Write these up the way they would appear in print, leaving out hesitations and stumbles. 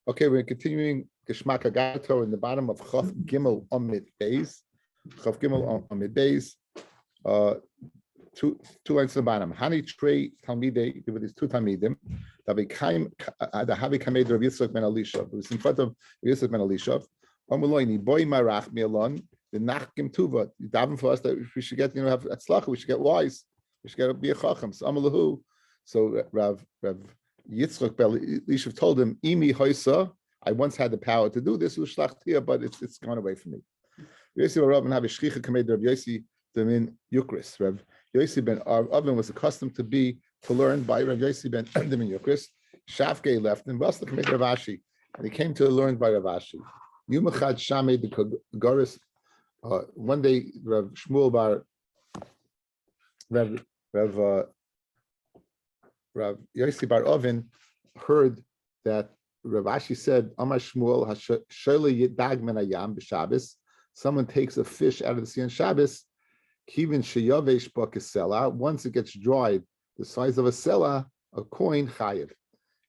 Okay, we're continuing Geschmack Agato in the bottom of Chaf Gimel Amid Beis. Chaf Gimel Amid Beis. Two lines to the bottom. Hani Trey Talmidei, there were these two Talmidim. The Havi Kamed Rav Yitzchak ben Elishav. It was in front of Rav Yitzchak ben Elishav. Amuloini, boy marach mi alon, the nachkim tuva. You daven for us that we should get, have atzlacha, we should get wise, we should get be a chacham. So Amalahu. So Rav Yitzchak ben Elishav told him, Imi hoisa, I once had the power to do this, but it's gone away from me. Yossi ben Rav have a shchicha kamed Rav Yossi Demin Yukris. Rav Yossi ben Avin was accustomed to learn by Rav Yossi ben Demin Yukris. Shafke left and Basta kamed Rav Ashi, and he came to learn by Rav Ashi. Yumachad Shamei the Goris. One day, Rav Shmuel bar Rav Yossi bar Ovin heard that Rav Ashi said, "Amar Shmuel Hasheli Yidag Men Hayam b'Shabbos." Someone takes a fish out of the sea on Shabbos. Kivin sheyavesh b'kesela. Once it gets dried, the size of a sela, a coin chayiv.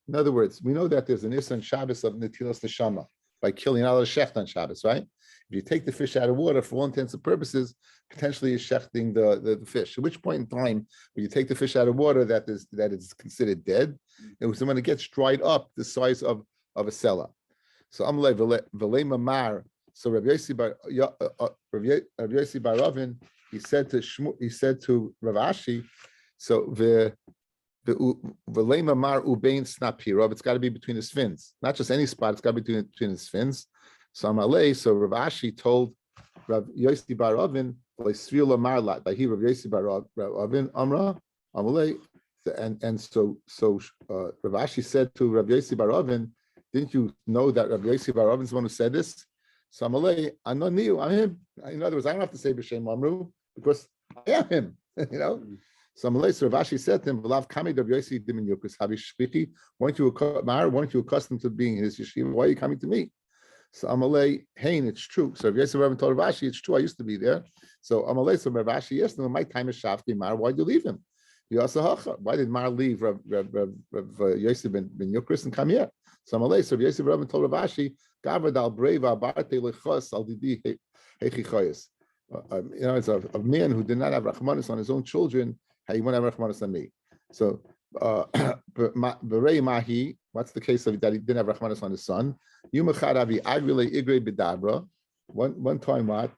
In other words, we know that there's an issa on Shabbos of netilas neshama by killing out of shecht on Shabbos, right? If you take the fish out of water, for all intents and purposes, potentially you're shechting the fish. At which point in time, when you take the fish out of water, that is considered dead. It was when it gets dried up, the size of a sela. So Amalei v'lei mamar. So Rav Yossi bar Ravin, he said to Rav Ashi, so the v'lei mamar ubein snapirov. It's got to be between his fins, not just any spot. It's got to be between his fins. So Amalei, so Rav Ashi told Rav Yossi bar Ravin, v'leisvil amarlat. By he Rav Yossi bar Ravin Amra Amalei, and so Rav Ashi said to Rav Yossi bar Ravin, didn't you know that Rav Yossi bar Ravin is the one who said this? So Amalei, I'm not new. I'm him. In other words, I don't have to say b'shem Amru because I am him. So Amalei, so Rav Ashi said to him, "V'lav kami Rav Yossi dimin yukus havi shpiti. Weren't you accustomed to being in his yeshiva? Why are you coming to me?" So Amalei, hey, it's true. So Rav Yossi Ravin told Rav Ashi, it's true. I used to be there. So Amalei, so Rav Ashi asked him, my time is shafti Mar. Why did you leave him? Why did Mar leave Rav Yossi ben Yukris and come here? So Amalei, so Rav Yossi Ravin told Rav Ashi, Gavad al breva barte lechos al didi hechichoyes. It's a man who did not have rachmanis on his own children. How you want to have rachmanis on me? So, berei mahi. What's the case of that he didn't have rachmanis on his son? Yumachad avi agrile igre bidabra. One time what?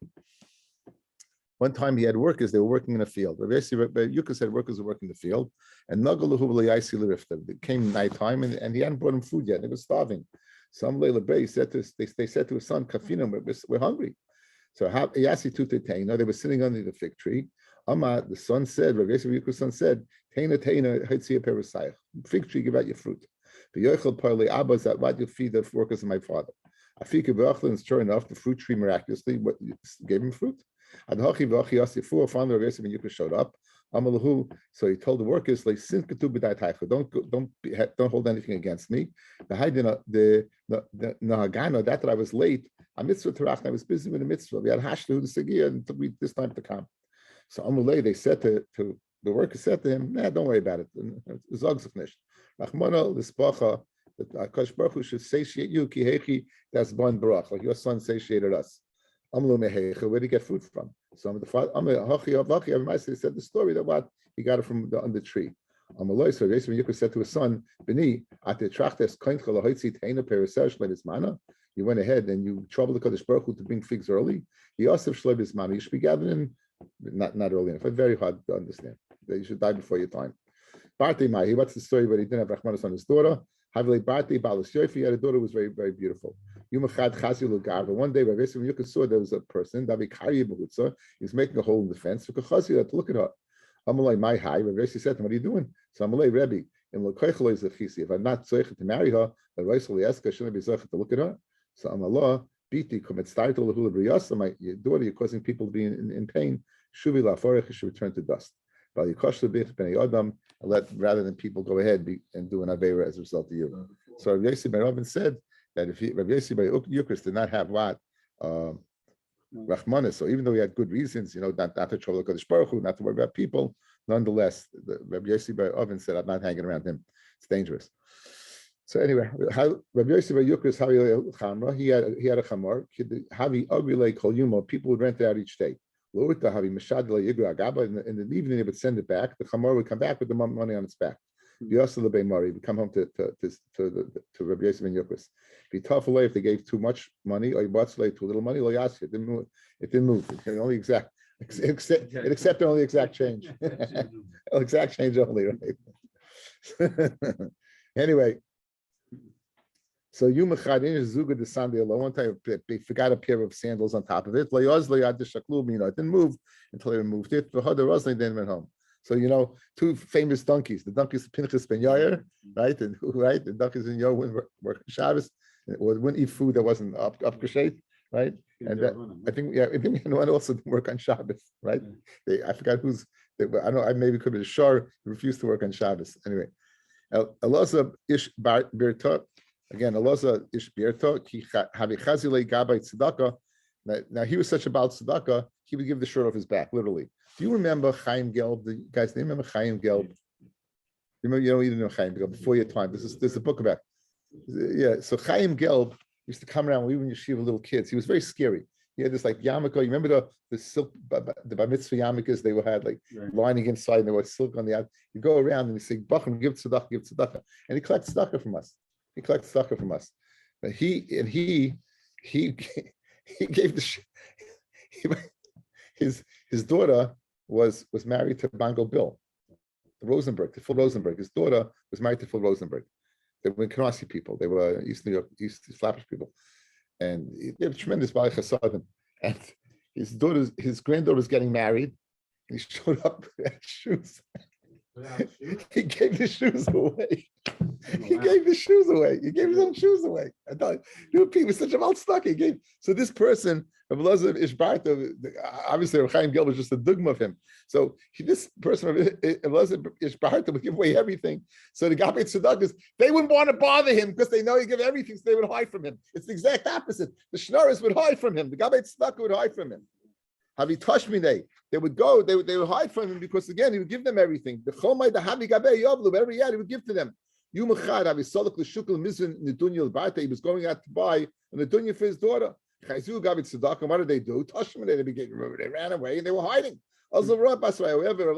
One time he had workers. They were working in a field. Yuka said workers were working in the field, and it came nighttime, and he hadn't brought him food yet. They were starving. Some Rabbi said to they said to his son, "Kafina, we're hungry." So he asked to They were sitting under the fig tree. The son said, Rabbi Yuka's son said, "Teina, Hitzia perusayich. Fig tree, give out your fruit. The yochel parley abbas that what you feed the workers of my father. Afika v'achlan is sure enough. The fruit tree miraculously gave him fruit. Adhachi v'achi asifu. Finally, Rabbi Yuka showed up. Amalahu. So he told the workers, like, don't hold anything against me. The nahagano, that I was late. I was busy with the mitzvah. We had hashlu the sigiyah and took me this time to come. So Amalei, they said to the workers said to him, nah, don't worry about it. Zogzachnish. Rachmana l'spacha, that Akash Baruch Hu should satiate you. Ki hechi das ban barach, like your son satiated us. Amalu mehecha, where did he get food from? So the father, they said the story that what he got it from on the tree. Amaloi, so Yosef said to his son, Bini, you went ahead and you troubled the Kodesh Baruch Hu to bring figs early. Yosef shloib his mama. You should be gathering not early enough. It's very hard to understand. You should die before your time. Bartei Mahi, what's the story where he didn't have Rachmanis on his daughter? Havile Bartei Balas Yofi, he had a daughter who was very, very beautiful. Yumachad Chazi Lugar. One day, Rabbi Yuka saw there was a person, Davi Kari Behutza, he was making a hole in the fence. Look at her. Amalei, my high. Rabbi said to him, what are you doing? So Amalei, Rebbe, if I'm not zoichet to marry her, the Reisel Yeska shouldn't be zoichet to look at her. So Amalah, Biti, Komet Startel Lahula Briyasa, my daughter, you're causing people to be in pain. Shuvi Laforech, should return to dust. Rather than people go ahead and do an Aveira as a result of you. So Rabbi Yossi ben Ravin said that if Rabbi Yossi ben Yukris did not have what? Rachmanis, so even though he had good reasons, not to trouble the Kodesh Baruch Hu, not to worry about people, nonetheless, Rabbi Yossi ben Ravin said, I'm not hanging around him. It's dangerous. So anyway, Rabbi Yosef Yukris Chamra, he had a chamor. Havi Agrile Kol Yuma. People would rent it out each day. Loita Havi Mashadla Yigra Agaba. In the evening, they would send it back. The chamor would come back with the money on its back. Yosef Lebei Mari would come home to Rabbi Yosef and Yukris. Be tough away if they gave too much money, or you bought too little money. Lo Yasir, it didn't move. It only exact. It accepted only exact change. Exact change only, right? Anyway. So Yumachadin is Zuga de Sunday alone. One time they forgot a pair of sandals on top of it. It didn't move until they removed it. Then went home. So two famous donkeys. The donkeys Pinchas ben Yair, right? And the donkeys in Yair wouldn't work on Shabbos, or wouldn't eat food that wasn't up kashet, right? And I think one also didn't work on Shabbos, right? I forgot who's. I don't know. I maybe could be sure refused to work on Shabbos. Anyway, Elazar ish birta. Again, Aloza Ishbirto, Havichazile Gabay Tzedakah. Now he was such about tzedakah, he would give the shirt off his back, literally. Do you remember Chaim Gelb? The guys, do you remember Chaim Gelb? You don't know Chaim Gelb before your time. There's a book about. Yeah, so Chaim Gelb used to come around when we were in yeshiva little kids. He was very scary. He had this like yarmulke. You remember the silk, the bar mitzvah yarmulkes they had like lining inside, and there was silk on the outside. You go around and you say, "Bacham, give tzedakah," and he collects tzedakah from us. He collects tzedakah from us. But he gave his daughter was married to Bango Bill Rosenberg, to Phil Rosenberg. His daughter was married to Phil Rosenberg. They were Canarsie people. They were East New York, East Flatbush people, and they have tremendous Baalei Chasadim. And his granddaughter was getting married, and he showed up with shoes. He gave the shoes away. He gave his shoes away. He gave his own shoes away. I thought, people such a malstuck. He gave. So this person, Rabbi Elazar Ishbarta, obviously Rabbi Chaim Gelb was just a dogma of him. So this person, Rabbi Elazar Ishbarta, would give away everything. So the Gabbai Tzedakahs, they wouldn't want to bother him because they know he give everything, so they would hide from him. It's the exact opposite. The Schnorris would hide from him. The Gabbai Tzedakah would hide from him. Havi Tashmine, they would go, they would hide from him because again he would give them everything. The Chomai, the Havi Gabbai Yovlu, every year he would give to them. Yumachad, Havi Solok L'Shukal Mizun Nedunya L'Barta, he was going out to buy a Nedunya for his daughter. Chayzu Gabbai Tzedakah, what did they do? Tashmine, they ran away and they were hiding. Also, however,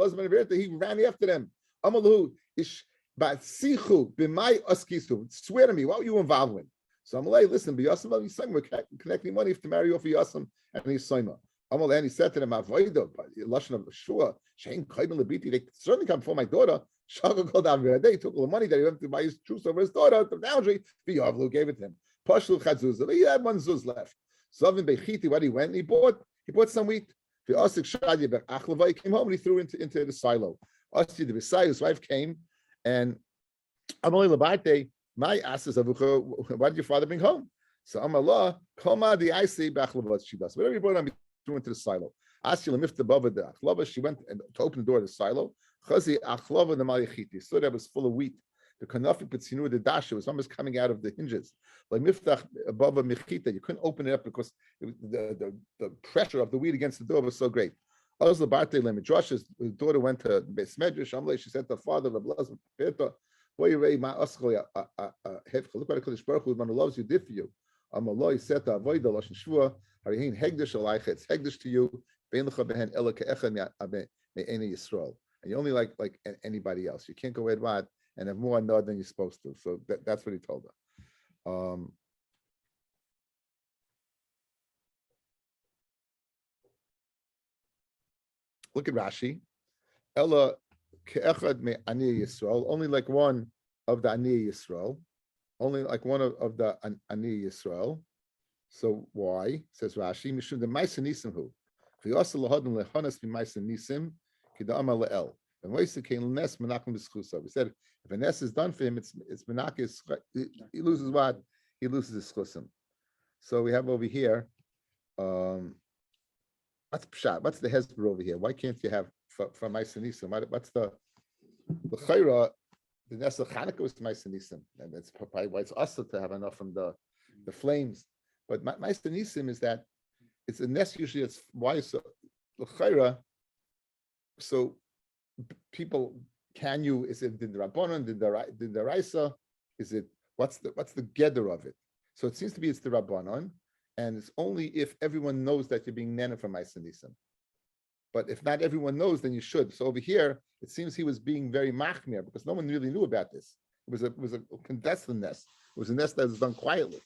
he ran after them. Amalu ish Batsichu b'may askisu. Swear to me, what were you involved with? So I'm like, listen, B'yasam Yisayim, we're connecting money to marry off Yasam and Yisayim. And he said to them, Avoida, Lashon of Shua, Shein Kaibin Labiti, they certainly come for my daughter. Shaka called out, they took all the money that he went to buy his truce over his daughter, the boundary, V'yavlu gave it to him. Pashlu Chadzuzah, he had one zuz left. Zavin Bechiti, what he went, he bought some wheat. V'asik Shadi Bechachlava, he came home and he threw into the silo. Asti the Visai, his wife came, and Amalei Labate, my asses of why did your father bring home? So Amalah, Koma the Isi Bachlavat Shibas. Whatever you brought on, threw into the silo. She went to open the door of the silo. The so that was full of wheat. The kanafi petzinu, the dasha was almost coming out of the hinges. Like miftach above a mechita, you couldn't open it up because the pressure of the wheat against the door was so great. Josh's daughter went to Beis Medrash. She said to her father, look what HaKadosh Baruch Hu loves you did for you. He said to avoid the lashon shvua. It's hegdish to you, and you only like anybody else. You can't go Edward and have more nod than you're supposed to. So that's what he told her. Look at Rashi. Ella ke'echad me ani Yisrael. Only like one of the ani Yisrael. Only like one of the ani Yisrael. So why? Says Rashi, Mishum the Maisa Nisim who? V'yasa lahodin lehonas b'Maisa Nisim kida'ama le'el. And Maisa came l'nes menakim b'schusa. We said if a nes is done for him, it's menakis. He loses what? He loses his schusim. So we have over here. What's pshat? What's the hezbollah over here? Why can't you have from Maisa Nisim? What's the chayra? The nes of Chanukah was Maisa Nisim, and that's probably why it's also to have enough from the flames. But Meister Nisim is that it's a nest usually. It's why so l'chayra. So people, can you? Is it did the Rabbanon? Did the Raisa? Is it What's the gather of it? So it seems to be it's the Rabbanon, and it's only if everyone knows that you're being nana from Ma'aser Nisim. But if not everyone knows, then you should. So over here, it seems he was being very machmir because no one really knew about this. It was a clandestine nest. It was a nest that was done quietly.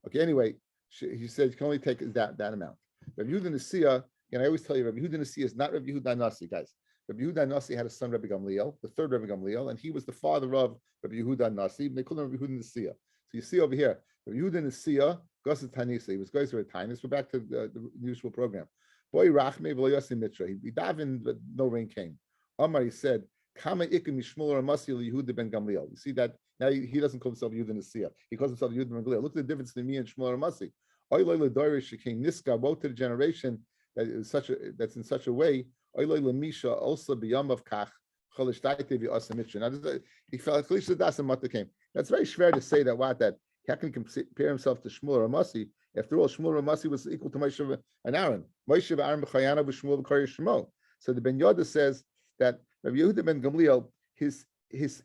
Okay, anyway, he said you can only take that amount. Rabbi Yehuda Nasiya, and I always tell you, Rabbi Yehuda Nasiya is not Rabbi Yehuda Nasi, guys. Rabbi Yehuda Nasi had a son, Rabbi Gamliel, the third Rabbi Gamliel, and he was the father of Rabbi Yehuda Nasi. And they called him Rabbi Yehuda Nasiya. So you see over here, Rabbi Yehuda Nasiya, Gosset Tanisa. He was going through a Tanis. We're back to the usual program. Boy Rachme v'lo Yossi Mitra. He davened, but no rain came. Omar, he said, Kama ikim mishmul ramasi Yehuda ben Gamliel. You see that now he doesn't call himself Yehuda Nasiya. He calls himself Yehuda ben Gamliel. Look at the difference between me and Shmuel Ramasi. Oy loy ledorish came niska. Woe to the generation that's in such a way. Oy loy lemisha also b'yam of kach cholish taite v'asa mitra. Now he felt cholish das and mata came. That's very schwer to say that how can he compare himself to Shmuel Ramasi? After all, Shmuel Ramasi was equal to Moshe and Aaron. Moshe and Aaron b'chayana v'Shmuel b'kari Shemo. So the Ben Yoda says that Rabbi Yehuda ben Gamliel, he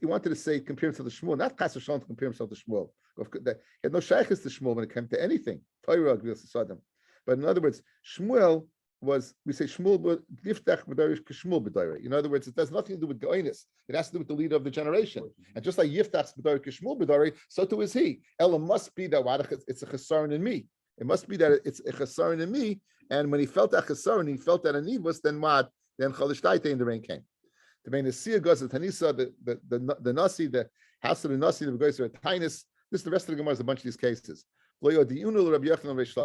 wanted to say compare himself to Shmuel, not Chas V'Shalom to compare himself to Shmuel. He had no shaykhs to Shmuel when it came to anything. But in other words, Shmuel was, we say Shmuel Yiftach b'darish k'Shmuel b'dari. In other words, it has nothing to do with Goinis. It has to do with the leader of the generation. And just like Yiftach's b'dari k'Shmuel b'dari, so too is he. Ella must be that it's a chesaron in me. It must be that it's a chesaron in me. And when he felt that chesaron, he felt that anivus, then what? Then Cholish Taite and the rain came. The main Nasiya goes to Tanisa, the Nasi, the house of the Nasi, the goes to a Tainus. This is the rest of the Gemara is a bunch of these cases. They didn't tell Rabbi Yochanan Reish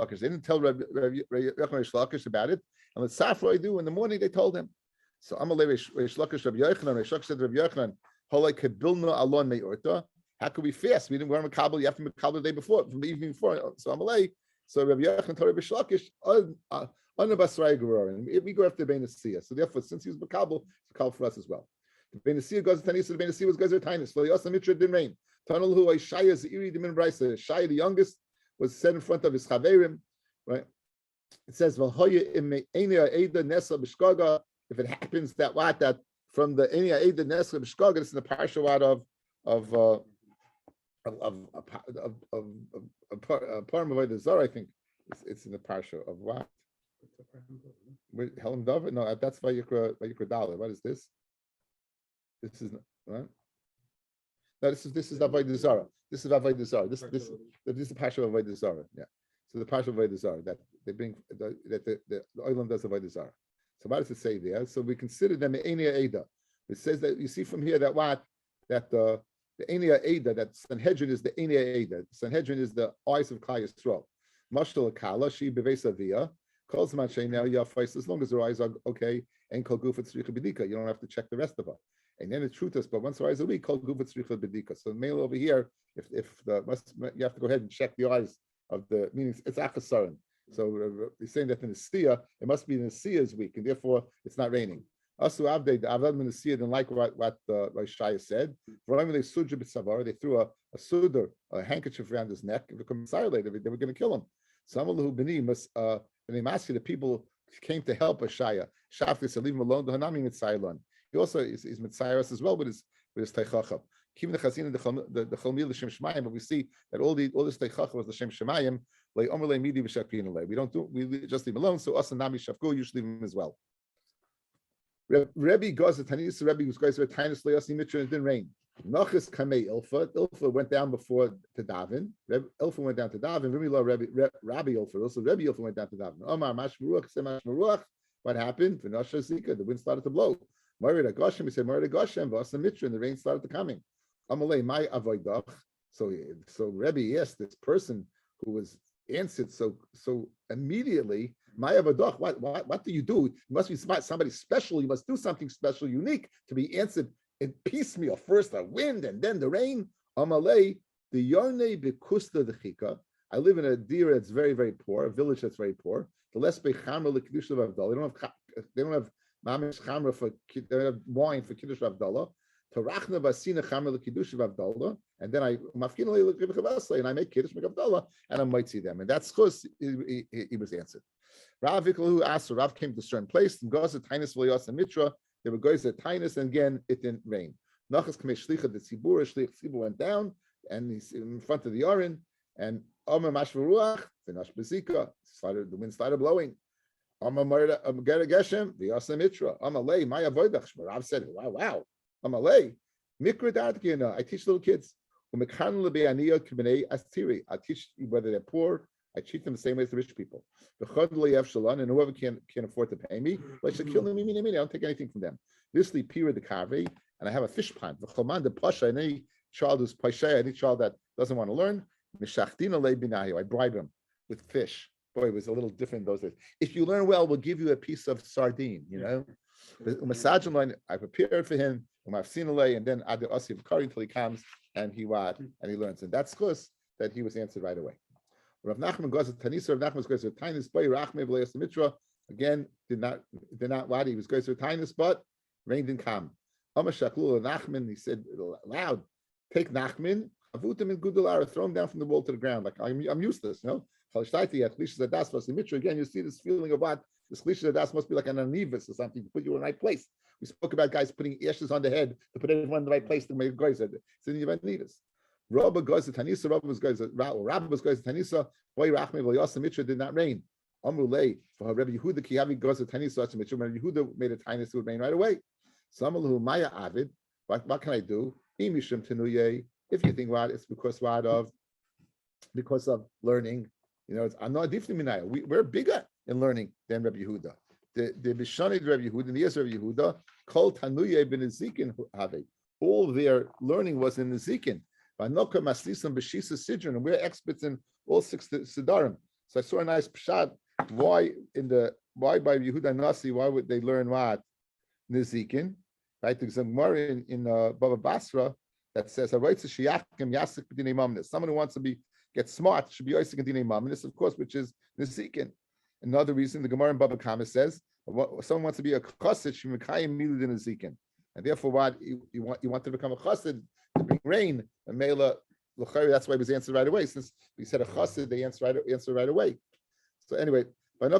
Lakish about it. And what Safra do in the morning, they told him. So Amalei Reish Lakish, Rabbi Yochanan, Reish Lakish said to Rabbi Yochanan, Holei Kebilna Alon Me'orta. How could we fast? We didn't wear a Makabal. You have to make Makabal the day before, from the evening before. So Amalei, so Rabbi Yochanan told Rabbi Lakish, on the Basrai Gerar, we go after the Bein Nasiya. So therefore, since he was Makabal, it's Makabal for us as well. The Bein Nasiya goes to Tanisa, the Bein Nasiya was goes to Tainus. So the Yosam Mitra didn't rain. Tunnel who Shaya Ziri Dimin Brisa. Shaya, the youngest, was set in front of his Chaverim, right? It says, if it happens that from the Enia Eda Nesa Bishkaga, it's in the parsha of Param of Zar, I think. It's in the parsha of what? Helam David? No, that's Vayikra Dala. What is this? This is right. No, this is Avodah Zarah. This is Avodah Zarah. This is the parsha of Avodah Zarah. Yeah. So the parsha of Avodah Zarah that they bring that the Olam does Avodah Zarah. So what does it say there? So we consider them Enia Eda. It says that you see from here that the Enia Eda, that Sanhedrin is the Enia Eda. Sanhedrin is the eyes of Klal Yisrael. Mashtal Akala, she bevesavia, calls man now yafais, as long as her eyes are okay, and kol gufat tzricha bedika. You don't have to check the rest of her. And then the truth is, but once her eyes a week, kol gufat tzricha bedika. So mail over here, if you have to go ahead and check the eyes of the, meaning it's achasaron. So he's saying that in the Sia, it must be in the Sia's week, and therefore it's not raining. Also, the Avad min the Sia didn't like what Shaya said. They threw a sudar, a handkerchief around his neck. If it comes later, they were going to kill him. Some of the people came to help Shaya. Shafti said, leave him alone. The Hanami Mitzaylon. He also is Mitzayros as well with his Teichachab. Even the Chazin, the Chalmil, the Shem Shemayim, but we see that all this Teichachab was the Shem Shemayim. We just leave him alone. So us and Nami Shafku, you should leave him as well. Rabbi goes to Tanis. Rabbi was going to Tanis Leosi Mitra and it didn't rain. Nachas Kamei Ilfa. Ilfa went down before to Davin. Ilfa went down to Davin. Rabbi Ilfa. Also, Rabbi Ilfa went down to Davin. Omar Mashmaruach, Semash Maruach. What happened? V'nasha Zika. The wind started to blow. Marida Goshem. He said Marida Goshem. V'asa Mitra. And the rain started to coming. Amalei my avoidach. So Rabbi asked this person who was answered so immediately. My avodah, what do you do? You must be somebody special. You must do something special, unique, to be answered in piecemeal. First the wind and then the rain. Amalei the yarnei bekusta the chika. I live in a dira that's very very poor, a village that's very poor. The less bechamra the kiddush of Avdallah. They don't have mamish chamra for they don't have wine for kiddush of Avdallah. Tarachna basina chamra the kiddush of Avdallah, and then I mafkin and I make kiddush of Avdallah, and I might see them, and that's chus. He was answered. Rav who asked, Rav came to a certain place, and goes to Tainus V'Yos and Mitra. They were going to Tainus, and again it didn't rain. Nachas Kamei Shlicha the Tzibur went down, and he's in front of the Aron, and Omer Mashvaruach, Vinash Bezika, the wind started blowing. Omer Marda Geshem, Vyasa Mitra, Omer Lay, Maya Voidach. Rav said, wow. Omer Lay, Mikra Dartkina, I teach little kids. I teach whether they're poor, I treat them the same way as the rich people. And whoever can afford to pay me, I should kill them. I don't take anything from them. This pira the carve, and I have a fish pond. Any child who's pasha, any child that doesn't want to learn, I bribe him with fish. Boy, it was a little different those days. If you learn well, we'll give you a piece of sardine, I prepared for him, and then I did Asi until he comes and he learns. And that's because that he was answered right away. Rav Nachman goes to Tanisa. Rav Nachman goes to Tainus boy Rachme V'Leis Mitra. Again, did not what he was going to Tainus, but rain didn't come. Amar Shaklul Nachman, he said loud, take Nachman, avutim in Gudalara, throw him down from the wall to the ground. Like I'm useless, Again, you see this feeling of what the Shlisha Das must be like an anivus or something to put you in the right place. We spoke about guys putting ashes on the head to put everyone in the right place to make guys. It's in the anivus. Rabbi goes to Tanisa. Rabbi was going to Tanisa. Boy, Rachme V'Yasa Mitra did not rain. Amrulei for Rabbi Yehuda Kiyavi goes to Tanisa. Rabbi Yehuda made a Tainus to rain right away. Samalu Maya Avid. What can I do? Imishim Tenuye. If you think what, it's because of learning. I'm not different minaya. We're bigger in learning than Rabbi Yehuda. The Bishani Rabbi Yehuda, the yes Rabbi Yehuda, Kol Tanuye ben Ezekin have. All their learning was in Ezekin. And we're experts in all 6 Siddharim. So I saw a nice pshat. Why by Yehuda Nasi? Why would they learn what Nezikin? Right? There's a Gemara in Baba Basra that says, someone who wants to get smart should be Yosik and Dinei Mamnis, of course, which is Nezikin. Another reason the Gemara in Baba Kama says, someone wants to be a chassid, Shemekayim Milud in Nezikin. And therefore, what you want to become a chassid to bring rain, and Mela L'chari, that's why it was answered right away. Since we said a chassid, they answer right away. So anyway, Rabbi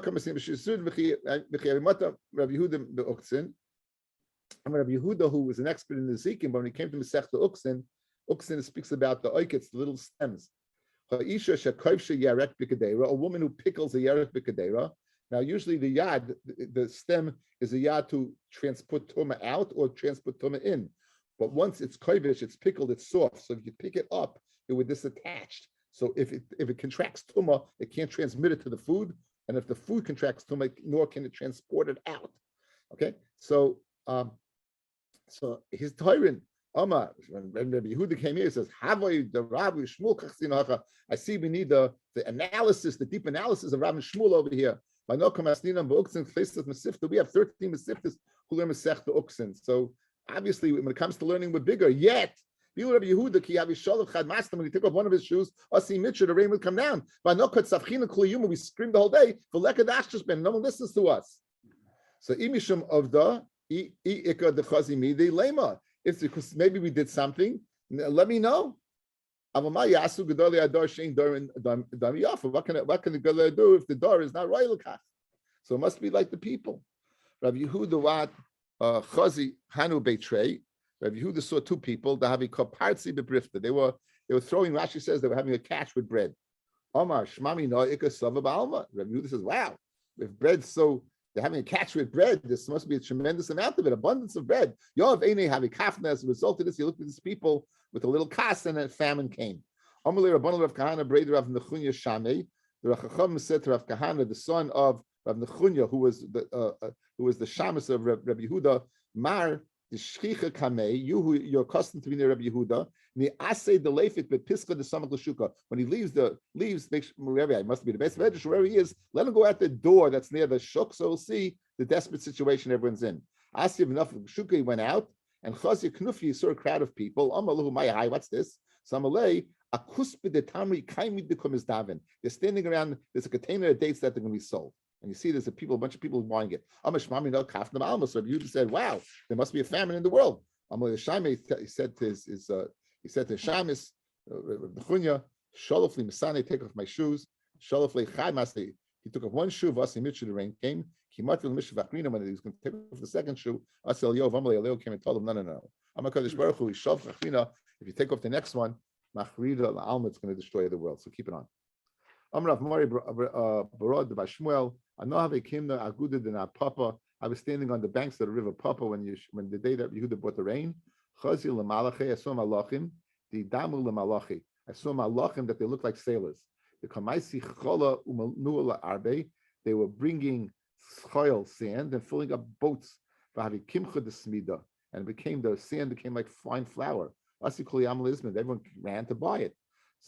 Yehuda, who was an expert in the Ezekiel, but when he came to Masechta Uksin speaks about the oikets, the little stems. A woman who pickles a yarek b'kadeira. Now, usually the yad, the stem is a yad to transport tuma out or transport tuma in. But once it's kovish, it's pickled, it's soft. So if you pick it up, it would disattach. So if it contracts tuma, it can't transmit it to the food. And if the food contracts tuma, nor can it transport it out. Okay, so his tyrant, when Rabbi Yehuda came here, he says, "Havai the Rabbi Shmuel kachsinacha." I see we need the analysis, the deep analysis of Rabbi Shmuel over here. We have 13 Mesiftas who learn Masechta Uksin. So obviously, when it comes to learning, we're bigger. Yet, Rabbi Yehuda when he took off one of his shoes, Asi Mitra, the rain would come down. We screamed the whole day for Lekadash. No one listens to us. So imishum of the lema. It's because maybe we did something. Let me know. What can the gadol do if the door is not royal? So it must be like the people. Rabbi Yehuda what chazi hanu beitrei. Rabbi Yehuda saw 2 people. They have a kapartzi bebrifta. They were throwing. Rashi says they were having a catch with bread. Omar shmami no ikasava ba'alma. Rabbi Yehuda says, "Wow, if bread so." They're having a catch with bread. This must be a tremendous amount of it, abundance of bread. Yoav Eine have a kafna. As a result of this, he looked at these people with a little kas, and a famine came. Amalei Rabbanah Rav Kahana Breder Rav Nechunya Shamei. The Rachacham said to Rav Kahana, the son of Rav Nechunya, who was the shamus of Rabbi Yehuda, Mar the Shchicha Kamei, you're accustomed to be near Rabbi Yehuda. The Asay the Leifik but Piska the Samak Lashuka. When he leaves, wherever he must be the best medrash, wherever he is, let him go out the door that's near the shuk, so we'll see the desperate situation everyone's in. Asiv enough Shuka, he went out, and Chazi Knufi saw a crowd of people. Amalahu Mayai, what's this? Samalei, Akuspid the Tamri Kaimid the Kumis Davin. They're standing around, there's a container of dates that they're going to be sold. And you see there's a bunch of people buying it. Amashmami no kafnam alma. So Yehuda said, wow, there must be a famine in the world. He said to Shamis, Nechunya, Sholofli Masane, take off my shoes. Sholofli Chai. He took off one shoe, Vasi Mitchu, the rain came. Kimatil Mishvakrina, when he was going to take off the second shoe, Asel Yov Amalei Leo came and told him, no. Amakadosh Baruch Hu, Shov Chachrina, if you take off the next one, Machrida Alma, it's going to destroy the world. So keep it on. Amrav Mari Barod by Shmuel. Anahave Kimna Agudid and Papa. I was standing on the banks of the river Papa when the day that Yehuda brought the rain. Chazi Lamalachi, I saw Malachim. The Damu Lamalachi. I saw Malachim that they looked like sailors. The Kamaisi Chola Umanuala Arbe. They were bringing soil, sand, and filling up boats. Vahavi Kimcha the Smida. And the sand became like fine flour. Asikuli Amalizman. Everyone ran to buy it.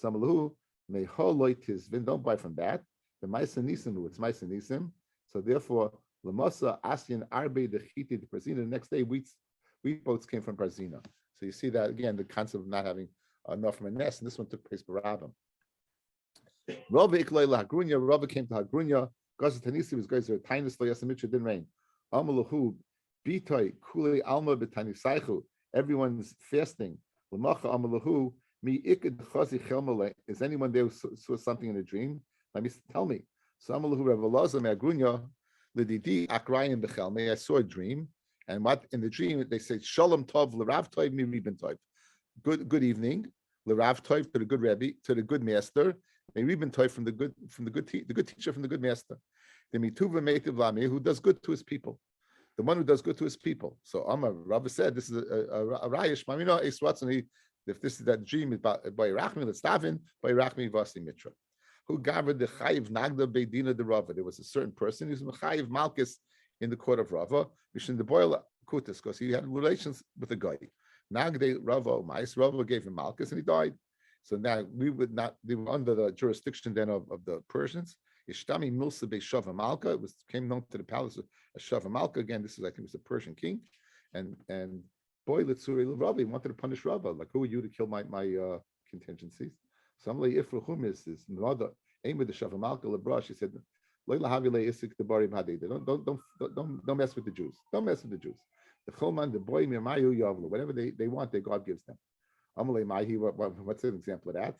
Samalu. Don't buy from that. The Maisa Nisim, it's Maisa Nisim. So therefore, Lamasa Asian Arbe the Chiti the Parzina. The next day, wheat boats came from Parzina. So you see that again, the concept of not having enough from a nest, and this one took place by Rabbim. Rabbi Iklay Hagrunya. Rabbi came to Hagrunya. Gaza Tanisi was guys there. Tainus Loyasamitra didn't rain. Amalahu Bitoy Kuli Alma Betani Saichu. Everyone's fasting. Lamacha Amalahu. Is anyone there who saw something in a dream? Let me tell me. I saw a dream, and what in the dream they say Shalom Tov l'Rav Tov mi Ribin Tov. Good evening, l'Rav Tov to the good Rabbi, to the good master, mi Ribin Tov from the good teacher from the good master. The mituva meitiv lami who does good to his people, the one who does good to his people. So Amar Rabbi said this is a rayish mamino eswatzani. If this is that dream by Rachmi, let's stavin by Rachmi Vasi Mitra, who gathered the Chayiv Nagda Beidina de Rava. There was a certain person who's Chayiv Malchus in the court of Rava, Mishin the Boil Kutis, because he had relations with a guy. Nagde Rava, Mais Rava gave him Malchus and he died. So now we were under the jurisdiction then of the Persians. Ishtami Milsa Be Shava Malka, it came known to the palace of Shava Malka. Again, this is I think it was the Persian king, and boy, Rabbi wanted to punish Rabbi. Like, who are you to kill my contingencies? Somebody Ifrahum is mother aim with the Shavamalka Lebra. She said, don't mess with the Jews. Don't mess with the Jews. The Chulman, the boy Mirmayu Yavlu, whatever they want, God gives them. Amalei Mahi, what's an example of that?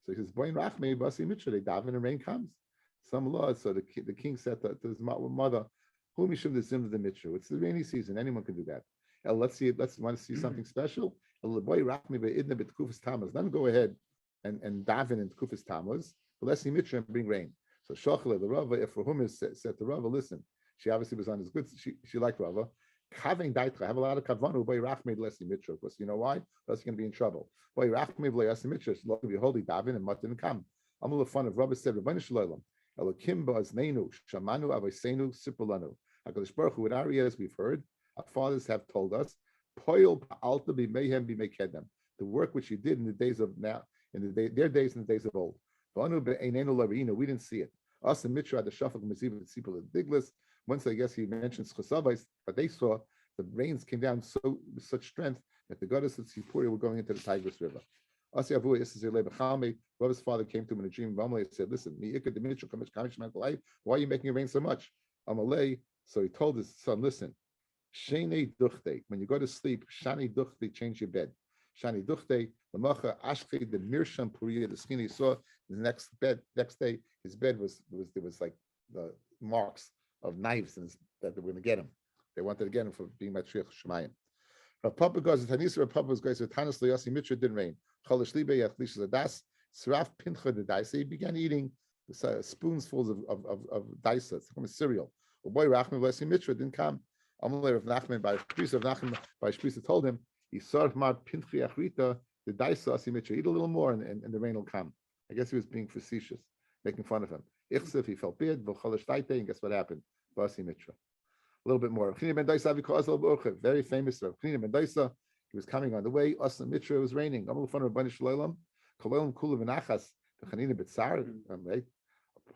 So he says, boy Rachme Basi Mitra, they daven and rain comes. Some law. So the king said to his mother, whom Mishum the Zim of the Mitra. It's the rainy season, anyone can do that. Let's want to see something special. Let him go ahead and daven in Kufis Tammuz, but let's see Mitra and bring rain. So Shachla, the Rava, if Rahum said to Rava, listen, she obviously was on his good, she liked Rava. Having daitra, have a lot of kavanu, boy Rachme Lesi Mitra, because you know why? Else you're going to be in trouble. Boy Rachme Lesi Mitra, it's going to be holy daven and mutton come. I'm a little fun of Rava said, Rabbi Shalom, Elokim Baznenu, Shamanu Avasenu, Sipulanu. HaKadosh Baruch Hu, in our ears we've heard, our fathers have told us, Poil Alta be Mayhem be Mekedem, the work which you did in the days of now, their days and the days of old. We didn't see it. Us and Mitra, the Shafak Maziv, the Sipul of Diglis. Once I guess he mentions Chosavais, but they saw the rains came down with such strength that the goddess of Sipuri were going into the Tigris River. Rabbi's father came to him in a dream and said, listen, why are you making it rain so much? So he told his son, listen, when you go to sleep, Shani Duchte, change your bed. Shani Duchte, Lamacha Ashke, the Mirsham Puriya, the skin he saw the next day, his bed there was like the marks of knives that they were going to get him. They wanted to get him for being Matriach Shemayim. Rav Papa goes, Tanisa Rav Papa goes, Tanis Loyasi Mitra didn't rain. Cholish Libe Yachlish Zadas, Sraf Pincha the Daisa. He began eating spoonfuls of daisa. It's like a cereal. Well, boy, Rachman Loyasi Mitra didn't come. Amalei Rav Nachman by Shprisa told him, he saw Mar Pinchi Achrita, the daisa Asi Mitra, eat a little more and the rain will come. I guess he was being facetious, making fun of him. Ichsef, he felt bad, and guess what happened? Basi Mitra. A little bit more. Very famous. He was coming on the way. Asa Mitra was raining. Right?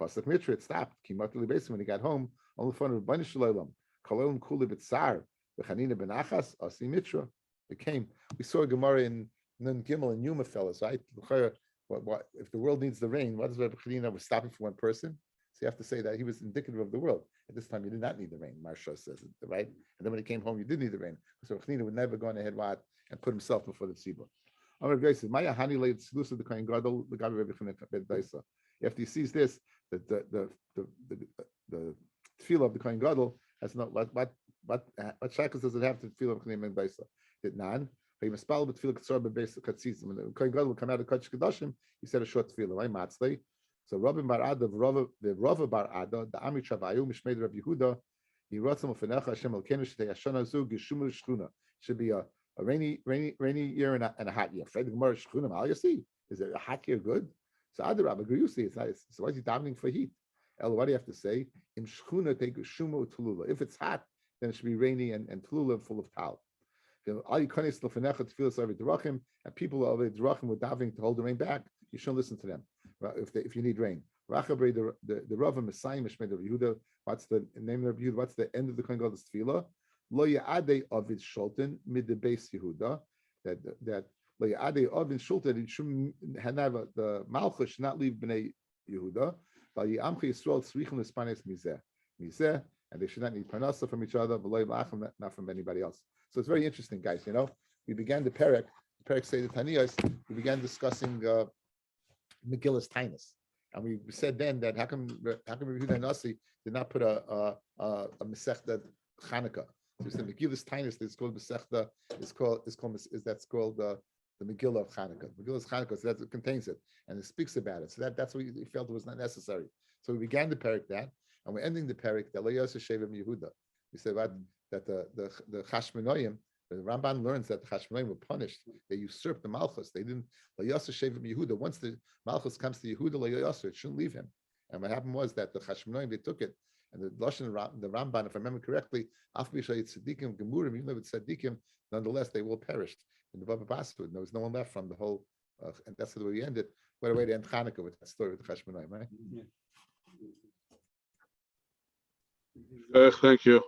Pasuk Mitra, it stopped. When he got home, it came. We saw a Gemara in Nun Gimel and Yuma fellas, right? What if the world needs the rain? What is Rabbi Chanina was stopping for one person? So you have to say that he was indicative of the world. At this time, you did not need the rain. Marsha says it, right? And then when he came home, you did need the rain. So Chanina would never go on ahead and put himself before the tzibur. Amar says, "Maya hani leid tzlusa the kohen gadol the gabi Rabbi Chanina ben daisa." After he sees this, the tefillah of the kohen gadol has not what shackles does it have to tefillah of Chanina ben daisa? Did nan When the Kohen Gadol will come out of Kodesh Kodashim, he said a short tefillah, right? Matzlei. So Rabbi Bar Ada, the Rava Bar Ada, the Ami Chavayu, Mishmei Rabbi Yehuda, Yiratzim Ufenecha Hashem Elkeinu Shetei Hashana Zu Geshumu Shchuna. Should be a rainy year and a hot year. Fred Gemara Shchuna, all you see is it a hot year good? So Adarab, agree you see it's nice. So why is he davening for heat? El, what do you have to say? Im Shchuna take Geshumu Tulula. If it's hot, then it should be rainy and Tulula full of tal. And people of the Drachim were davening to hold the rain back. You shouldn't listen to them if you need rain. The Rava Messiah Mishmei of Yehuda. What's the name of Yehuda? What's the end of the Kohen Gadol's tefillah? Lo Ya'adei Ovid Shulten mid the base Yehuda. That Lo Ya'adei Ovid Shulten. It shouldn't have the Malchus should not leave Bnei Yehuda. But Yamchi Yisrael Tzrichim Espanes Mizeh, and they should not need parnasa from each other, not from anybody else. So it's very interesting, guys. You know, we began the Perek say the Taniyas. We began discussing Megillah's Tainus, and we said then that how come Yehuda Nasi did not put a Masechta Chanukah? So we said Megillah's Tainus is called Masechta. That's called the Megillah of Chanukah. Megillah's Chanukah, so that contains it and it speaks about it. So that's what we felt it was not necessary. So we began the Perek that, and we're ending the Perek that Lo Yosef Shevim Yehuda. We said that the Chashmonoim, the Ramban learns that the Chashmonoim were punished. They usurped the Malchus. They didn't. Lo Yosef Shevim Yehuda. Once the Malchus comes to Yehuda, Lo Yosef, it shouldn't leave him. And what happened was that the Chashmonoim, they took it, and the Lashon, the Ramban, if I remember correctly, Af B'Shayit Tzadikim Gemurim, even though it's Tzadikim, nonetheless they all perished in the Baba Basud. There was no one left from the whole, and that's the way we ended. What a way to end Chanukah with that story with the Chashmonoim, right? Thank you.